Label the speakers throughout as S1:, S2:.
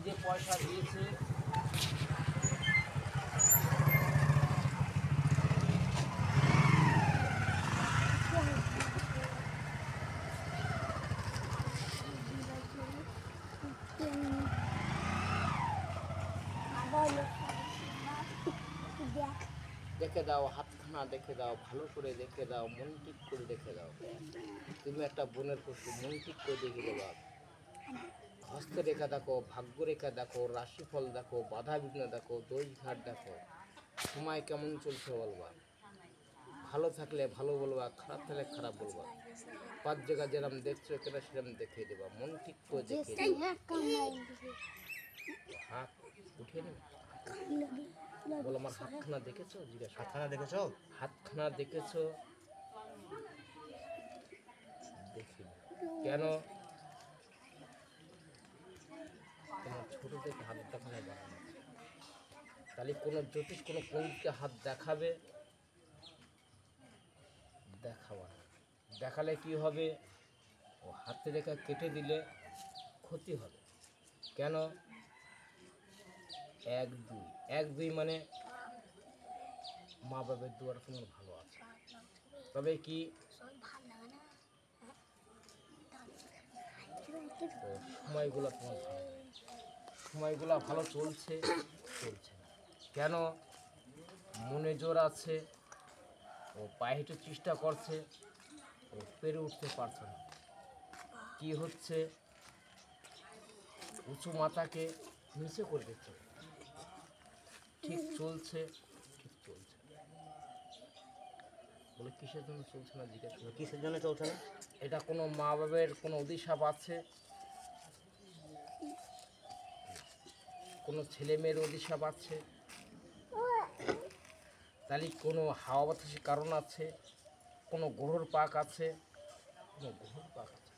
S1: যে পয়সা দিয়েছে দেখে দাও, হাতখানা দেখে দাও, ভালো করে দেখে দাও, মন ঠিক করে দেখে দাও। তুমি একটা বোনের পশু, মন ঠিক করে দেখে দেবা। হস্তরেখা দেখো, ভাগ্যরেখা দেখো, রাশিফল দেখো, বাধা বিঘ্ন দেখো, দোষ ঘাট দেখো, সময় কেমন চলছে বলবা। ভালো থাকলে ভালো বলবা, খারাপ থাকলে খারাপ বলবা। 5 জায়গা যেরকম দেখছো এখানে সেরকম দেখিয়ে দেবা, মন ঠিক করে দেখিয়ে দেবা। হাত উঠিয়ে নেবে, বলো আমার হাতখানা দেখেছো? জিজ্ঞাসা,
S2: হাতখানা দেখেছো?
S1: হাতখানা দেখেছো? দেখি কেন? তোমার ছোট থেকে হাত দেখানো যায় না। তাহলে কোনো জ্যোতিষ কোনো পণ্ডিতকে হাত দেখাবে? দেখাবা না। দেখালে কি হবে? ও হাতে রেখা কেটে দিলে ক্ষতি হবে। কেন? 1-2 1-2 মানে মা বাবার দুয়ার তোমার ভালো আছে, তবে কি সময়গুলো তোমার ভালো, সময়গুলো ভালো চলছে চলছে না। কেন? মনে জোর আছে, ও পায়ে হেঁটে চেষ্টা করছে, ও পেরে উঠতে পারছে না। কি হচ্ছে? উঁচু মাথাকে নিচে করে দিচ্ছে। ঠিক চলছে, ঠিক চলছে। বলে কিসের জন্য চলছে না জিজ্ঞেস করো।
S2: কিসের জন্য চলছে না?
S1: এটা কোনো মা বাবার কোনো অভিশাপ আছে? কোনো ছেলে মেয়ের অভিশাপ আছে? তাহলে কোনো হাওয়া বাতাসের কারণ আছে? কোনো গ্রহর পাক আছে? কোনো গ্রহর পাক আছে?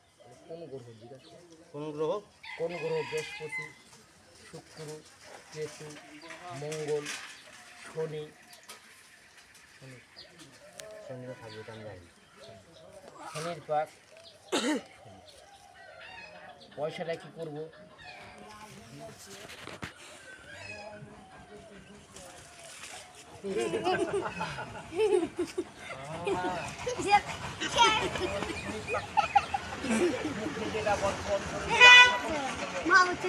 S1: কোন গ্রহ জিজ্ঞাসা করো।
S2: কোন গ্রহ?
S1: কোন গ্রহ? বৃহস্পতি, শুক্র, কেতু, মঙ্গল, শনি।
S2: শনিও থাকবে, আমি জানি।
S1: শনির পাক। পয়সাটা কি করবো?
S3: মা হচ্ছে